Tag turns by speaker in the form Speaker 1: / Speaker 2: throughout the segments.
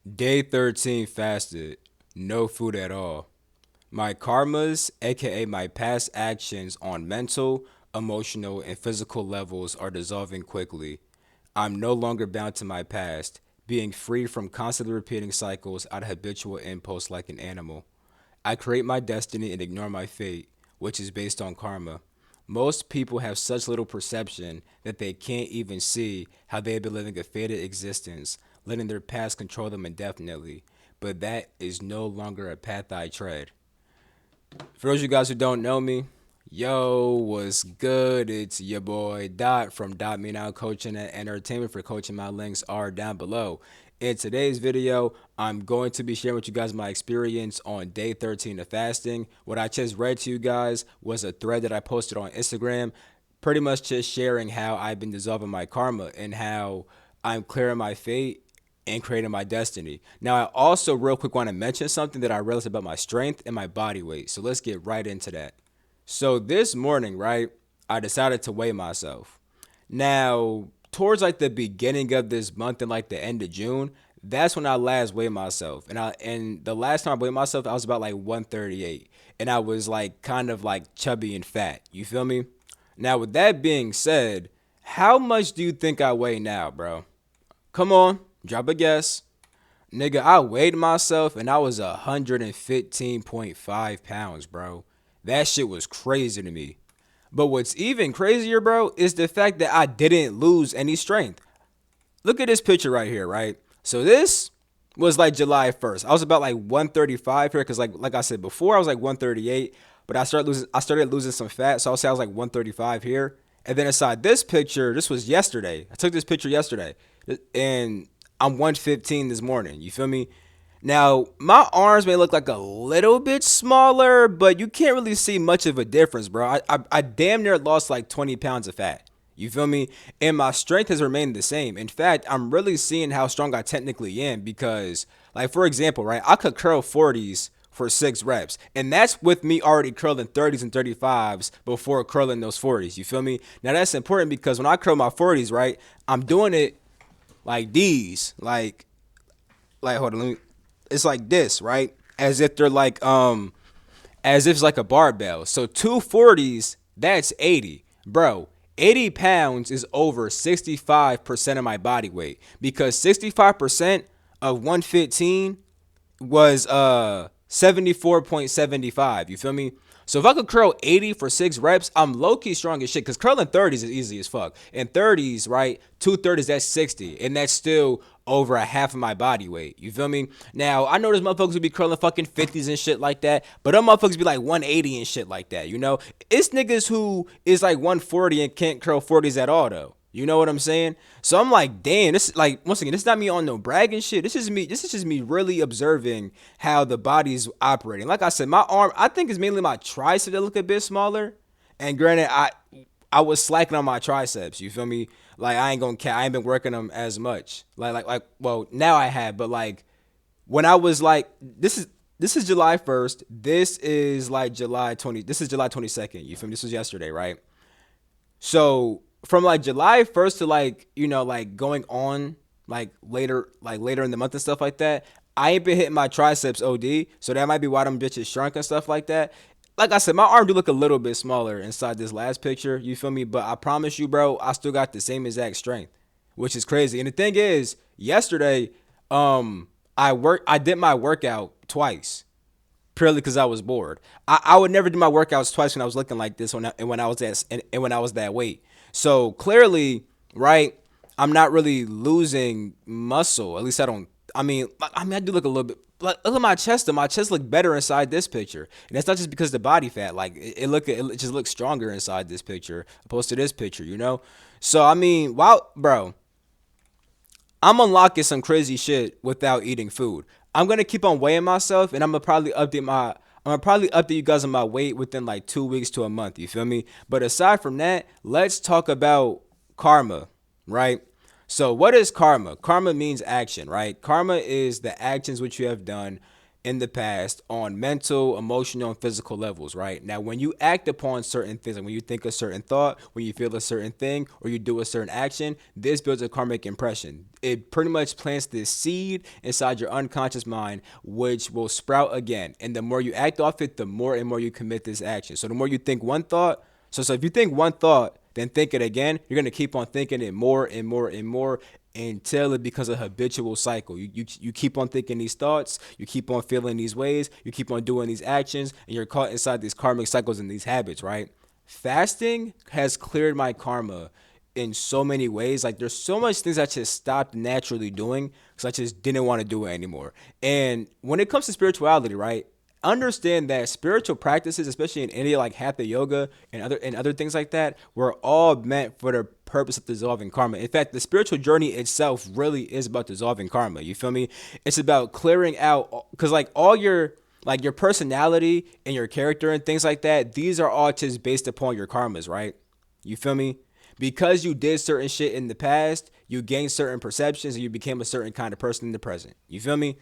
Speaker 1: Day 13 fasted, no food at all. My karmas, aka my past actions on mental, emotional, and physical levels, are dissolving quickly. I'm no longer bound to my past, being free from constantly repeating cycles out of habitual impulse like an animal. I create my destiny and ignore my fate, which is based on karma. Most people have such little perception that they can't even see how they have been living a fated existence, letting their past control them indefinitely. But that is no longer a path I tread. For those of you guys who don't know me, yo, what's good? It's your boy Dot from Dot Me Now Coaching and Entertainment. For coaching, my links are down below. In today's video, I'm going to be sharing with you guys my experience on day 13 of fasting. What I just read to you guys was a thread that I posted on Instagram, pretty much just sharing how I've been dissolving my karma and how I'm clearing my fate and creating my destiny. Now, I also real quick want to mention something that I realized about my strength and my body weight. So let's get right into that. So this morning, right, I decided to weigh myself. Now, towards like the beginning of this month and like the end of June, that's when I last weighed myself. And the last time I weighed myself, I was about like 138. And I was like kind of like chubby and fat. You feel me? Now, with that being said, how much do you think I weigh now, bro? Come on, drop a guess. Nigga, I weighed myself and I was 115.5 pounds, bro. That shit was crazy to me. But what's even crazier, bro, is the fact that I didn't lose any strength. Look at this picture right here, right? So this was like July 1st. I was about like 135 here because like I said before, I was like 138, but I started losing some fat, so I'll say I was like 135 here. And then inside this picture, this was yesterday. I took this picture yesterday, and I'm 115 this morning. You feel me? Now, my arms may look like a little bit smaller, but you can't really see much of a difference, bro. I damn near lost like 20 pounds of fat. You feel me? And my strength has remained the same. In fact, I'm really seeing how strong I technically am because, like, for example, right, I could curl 40s for 6 reps. And that's with me already curling 30s and 35s before curling those 40s. You feel me? Now, that's important because when I curl my 40s, right, I'm doing it like these. Like, hold on, it's like this, right? As if they're like as if it's like a barbell. So 240s, that's 80. Bro, 80 pounds is over 65% of my body weight because 65% of 115 was 74.75. You feel me? So if I could curl 80 for 6 reps, I'm low key strong as shit. Cause curling 30s is easy as fuck. And 30s, right? 230s, that's 60. And that's still over a half of my body weight. You feel me? Now, I know there's motherfuckers who be curling fucking 50s and shit like that. But them motherfuckers be like 180 and shit like that. You know? It's niggas who is like 140 and can't curl 40s at all though. You know what I'm saying? So I'm like, damn, this is like once again, this is not me on no bragging shit. This is just me really observing how the body's operating. Like I said, my arm, I think it's mainly my tricep that look a bit smaller. And granted, I was slacking on my triceps. You feel me? Like I ain't gonna I ain't been working them as much. Well, now I have, but like when I was like this is July 1st. This is like July 20. This is July 22nd. You feel me? This was yesterday, right? So from like July 1st to like, like going on like later in the month and stuff like that, I ain't been hitting my triceps OD. So that might be why them bitches shrunk and stuff like that. Like I said, my arm do look a little bit smaller inside this last picture. You feel me? But I promise you, bro, I still got the same exact strength, which is crazy. And the thing is, yesterday, I did my workout twice purely because I was bored. I would never do my workouts twice when I was looking like this when I was and when I was that weight. So clearly, right, I'm not really losing muscle. At least I don't. I mean, I do look a little bit. Look at my chest. Though. My chest look better inside this picture, and that's not just because of the body fat. Like it just looks stronger inside this picture opposed to this picture. You know. So I mean, wow, bro, I'm unlocking some crazy shit without eating food. I'm gonna keep on weighing myself, and I'm gonna probably update you guys on my weight within like 2 weeks to a month. You feel me? But aside from that, let's talk about karma, right? So what is karma? Karma means action, right? Karma is the actions which you have done in the past on mental, emotional, and physical levels, right? Now, when you act upon certain things, like when you think a certain thought, when you feel a certain thing, or you do a certain action, this builds a karmic impression. It pretty much plants this seed inside your unconscious mind, which will sprout again. And the more you act off it, the more and more you commit this action. So the more you think one thought, so if you think one thought, then think it again, you're gonna keep on thinking it more and more and more until it becomes a habitual cycle. You keep on thinking these thoughts, you keep on feeling these ways, you keep on doing these actions, and you're caught inside these karmic cycles and these habits, right? Fasting has cleared my karma in so many ways. Like there's so much things I just stopped naturally doing because I just didn't want to do it anymore. And when it comes to spirituality, right? Understand that spiritual practices, especially in India, like hatha yoga and other things like that, were all meant for the purpose of dissolving karma. In fact, the spiritual journey itself really is about dissolving karma. You feel me? It's about clearing out because like all your personality and your character and things like that, these are all just based upon your karmas, right? You feel me? Because you did certain shit in the past, you gained certain perceptions and you became a certain kind of person in the present. You feel me?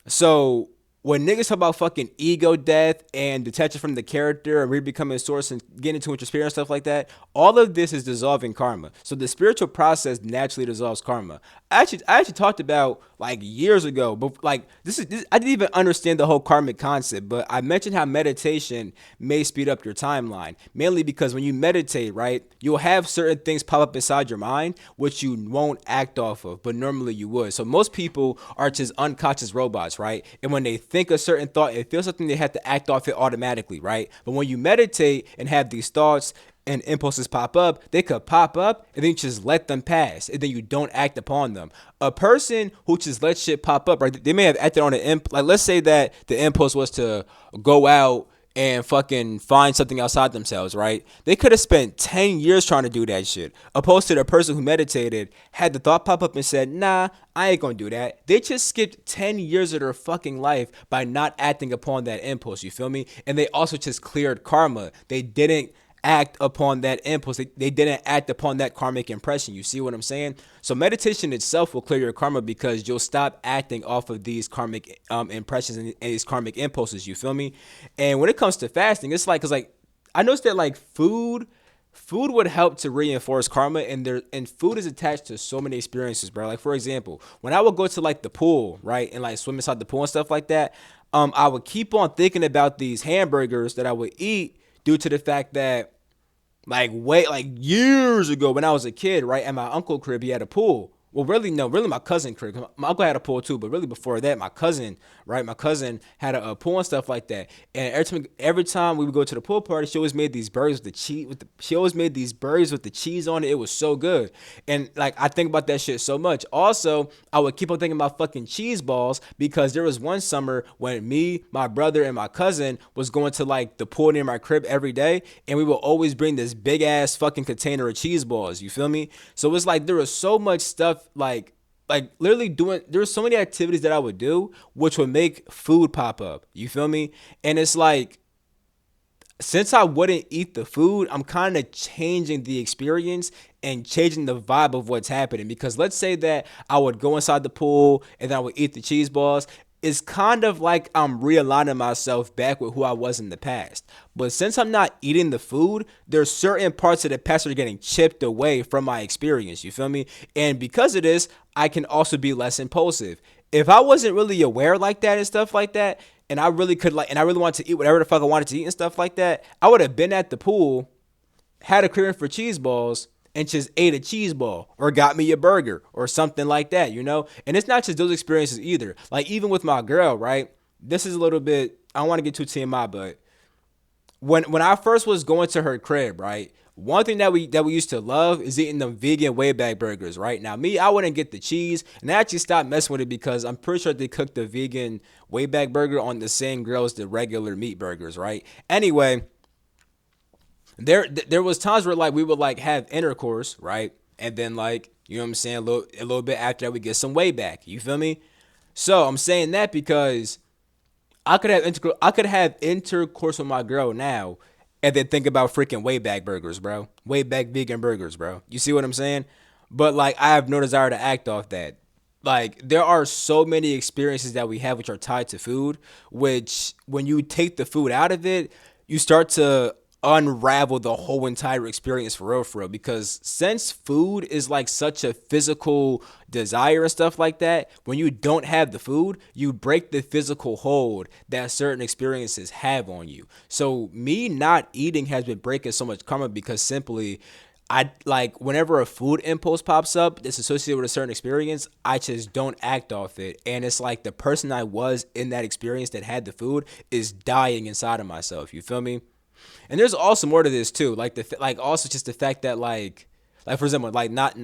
Speaker 1: So when niggas talk about fucking ego death and detaching from the character and re-becoming a source and getting into your spirit and stuff like that, all of this is dissolving karma. So the spiritual process naturally dissolves karma. I actually talked about like years ago, but like this I didn't even understand the whole karmic concept, but I mentioned how meditation may speed up your timeline, mainly because when you meditate, right, you'll have certain things pop up inside your mind which you won't act off of, but normally you would. So most people are just unconscious robots, right? And when they think a certain thought, it feels something they have to act off it automatically, right? But when you meditate and have these thoughts and impulses pop up, they could pop up and then you just let them pass and then you don't act upon them. A person who just lets shit pop up, right? They may have acted on an like let's say that the impulse was to go out and fucking find something outside themselves, right? They could have spent 10 years trying to do that shit. Opposed to the person who meditated, had the thought pop up and said, nah, I ain't gonna do that. They just skipped 10 years of their fucking life by not acting upon that impulse, you feel me? And they also just cleared karma. They didn't act upon that impulse. They didn't act upon that karmic impression. You see what I'm saying? So meditation itself will clear your karma because you'll stop acting off of these karmic impressions and these karmic impulses. You feel me? And when it comes to fasting, it's like, cause like I noticed that like food would help to reinforce karma, and food is attached to so many experiences, bro. Like for example, when I would go to like the pool, right, and like swim inside the pool and stuff like that, I would keep on thinking about these hamburgers that I would eat due to the fact that like years ago when I was a kid, right, at my uncle crib, he had a pool. Well, really, no, really my cousin crib. My uncle had a pool too, but really before that, my cousin, right, my cousin had a pool and stuff like that. And every time we would go to the pool party, she always made these burgers with the cheese. She always made these burgers with the cheese on it. It was so good. And like I think about that shit so much. Also, I would keep on thinking about fucking cheese balls because there was one summer when me, my brother, and my cousin was going to like the pool near my crib every day, and we would always bring this big ass fucking container of cheese balls. You feel me? So it's like there was so much stuff like literally doing, there's so many activities that I would do which would make food pop up. You feel me? And it's like since I wouldn't eat the food, I'm kind of changing the experience and changing the vibe of what's happening. Because let's say that I would go inside the pool and then I would eat the cheese balls. It's kind of like I'm realigning myself back with who I was in the past. But since I'm not eating the food, there's certain parts of the past that are getting chipped away from my experience. You feel me? And because of this, I can also be less impulsive. If I wasn't really aware like that and stuff like that, and I really could like, and I really wanted to eat whatever the fuck I wanted to eat and stuff like that, I would have been at the pool, had a craving for cheese balls, and just ate a cheese ball or got me a burger or something like that, you know? And it's not just those experiences either. Like even with my girl, right? This is a little bit, I don't want to get too TMI, but when I first was going to her crib, right? One thing that we used to love is eating them vegan way back burgers, right? Now me, I wouldn't get the cheese, and I actually stopped messing with it because I'm pretty sure they cooked the vegan way back burger on the same grill as the regular meat burgers, right? Anyway, there was times where like we would like have intercourse, right? And then like, you know what I'm saying, a little bit after that we get some way back. You feel me? So I'm saying that because I could have intercourse with my girl now, and then think about freaking way back burgers, bro. Way back vegan burgers, bro. You see what I'm saying? But like I have no desire to act off that. like there are so many experiences that we have which are tied to food, which when you take the food out of it, you start to unravel the whole entire experience for real, because since food is like such a physical desire and stuff like that, when you don't have the food, you break the physical hold that certain experiences have on you. So me not eating has been breaking so much karma because simply I like whenever a food impulse pops up that's associated with a certain experience, I just don't act off it. And it's like the person I was in that experience that had the food is dying inside of myself. You feel me? And there's also more to this too. Like like also just the fact that like for example, not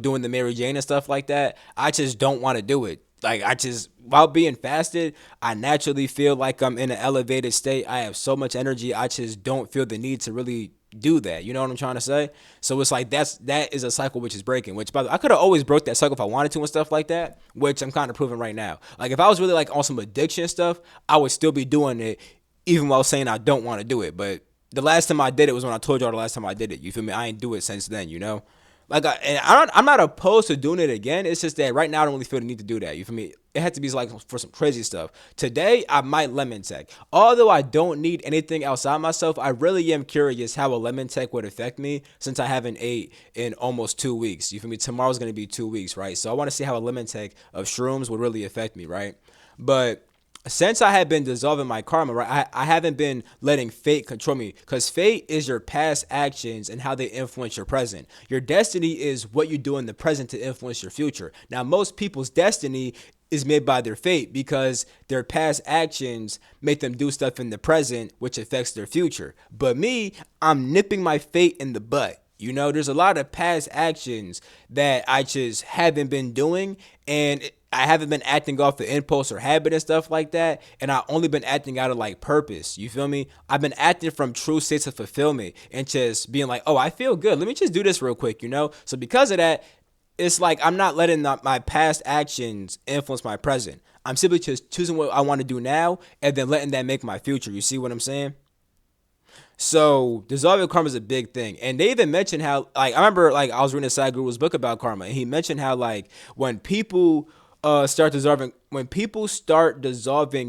Speaker 1: doing the Mary Jane and stuff like that. I just don't want to do it. Like I just while being fasted, I naturally feel like I'm in an elevated state. I have so much energy. I just don't feel the need to really do that. You know what I'm trying to say? So it's like that is a cycle which is breaking. Which by the way, I could have always broke that cycle if I wanted to and stuff like that. Which I'm kind of proving right now. Like if I was really like on some addiction stuff, I would still be doing it, even while saying I don't want to do it. But the last time I did it was when I told y'all the last time I did it. You feel me? I ain't do it since then. You know. I'm not opposed to doing it again. It's just that right now I don't really feel the need to do that. You feel me? It had to be like for some crazy stuff. Today I might lemon tech. Although I don't need anything outside myself, I really am curious how a lemon tech would affect me since I haven't ate in almost 2 weeks. You feel me? Tomorrow's gonna be 2 weeks, right? So I want to see how a lemon tech of shrooms would really affect me, right? But since I have been dissolving my karma, right, I haven't been letting fate control me, because fate is your past actions and how they influence your present. Your destiny is what you do in the present to influence your future. Now, most people's destiny is made by their fate because their past actions make them do stuff in the present, which affects their future. But me, I'm nipping my fate in the butt. You know, there's a lot of past actions that I just haven't been doing, and I haven't been acting off the impulse or habit and stuff like that. And I only been acting out of like purpose. You feel me? I've been acting from true states of fulfillment and just being like, oh, I feel good. Let me just do this real quick, you know? So because of that, it's like I'm not letting my past actions influence my present. I'm simply just choosing what I want to do now and then letting that make my future. You see what I'm saying? So dissolving karma is a big thing, and they even mentioned how like I remember like I was reading a Sadhguru's book about karma, and he mentioned how like when people start dissolving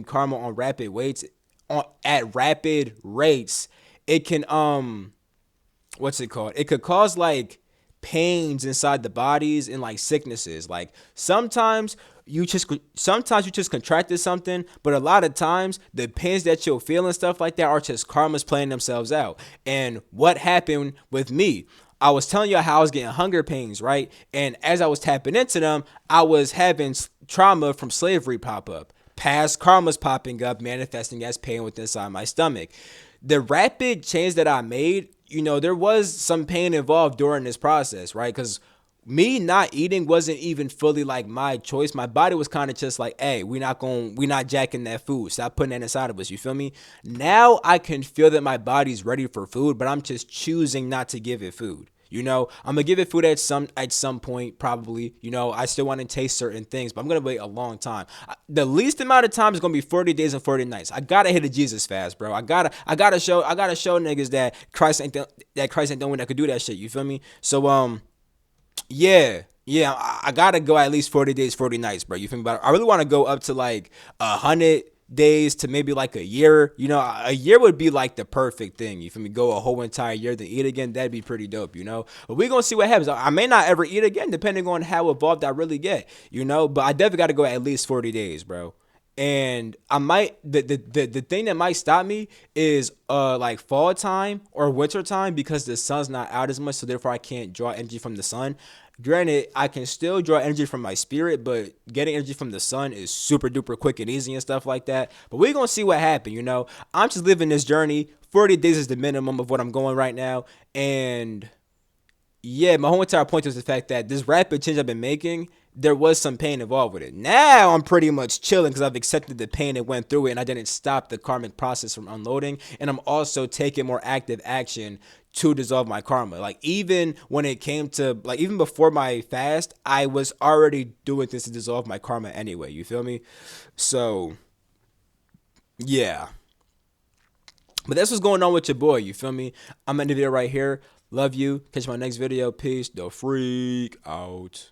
Speaker 1: karma on rapid weights on at rapid rates, it can what's it called? It could cause like pains inside the bodies and like sicknesses. Like sometimes you just contracted something, but a lot of times the pains that you'll feel and stuff like that are just karmas playing themselves out. And what happened with me? I was telling you how I was getting hunger pains, right? And as I was tapping into them, I was having trauma from slavery pop up. Past karmas popping up, manifesting as pain within inside my stomach. The rapid change that I made, there was some pain involved during this process, right? Because me not eating wasn't even fully like my choice. My body was kind of just like, hey, we not jacking that food. Stop putting that inside of us. You feel me? Now I can feel that my body's ready for food, but I'm just choosing not to give it food. I'm gonna give it food at some point, probably. I still want to taste certain things, but I'm gonna wait a long time. The least amount of time is gonna be 40 days and 40 nights. I gotta hit a Jesus fast, bro. I gotta show niggas that Christ ain't the one that could do that shit. You feel me? So yeah, I gotta go at least 40 days, 40 nights, bro. You feel me? But I really want to go up to like 100 days to maybe like a year. A year would be like the perfect thing. You feel me? Go a whole entire year, then eat again. That'd be pretty dope, But we're gonna see what happens. I may not ever eat again, depending on how evolved I really get, But I definitely gotta go at least 40 days, bro. And I might the thing that might stop me is like fall time or winter time, because the sun's not out as much, so therefore I can't draw energy from the sun. Granted, I can still draw energy from my spirit, but getting energy from the sun is super duper quick and easy and stuff like that. But we're gonna see what happens. I'm just living this journey. 40 days is the minimum of what I'm going right now. And yeah, my whole entire point was the fact that this rapid change I've been making, there was some pain involved with it. Now I'm pretty much chilling because I've accepted the pain and went through it, and I didn't stop the karmic process from unloading. And I'm also taking more active action to dissolve my karma. Like even when it came to like even before my fast, I was already doing this to dissolve my karma anyway. You feel me? So yeah. But that's what's going on with your boy. You feel me? I'm ending the video right here. Love you. Catch my next video. Peace. The freak out.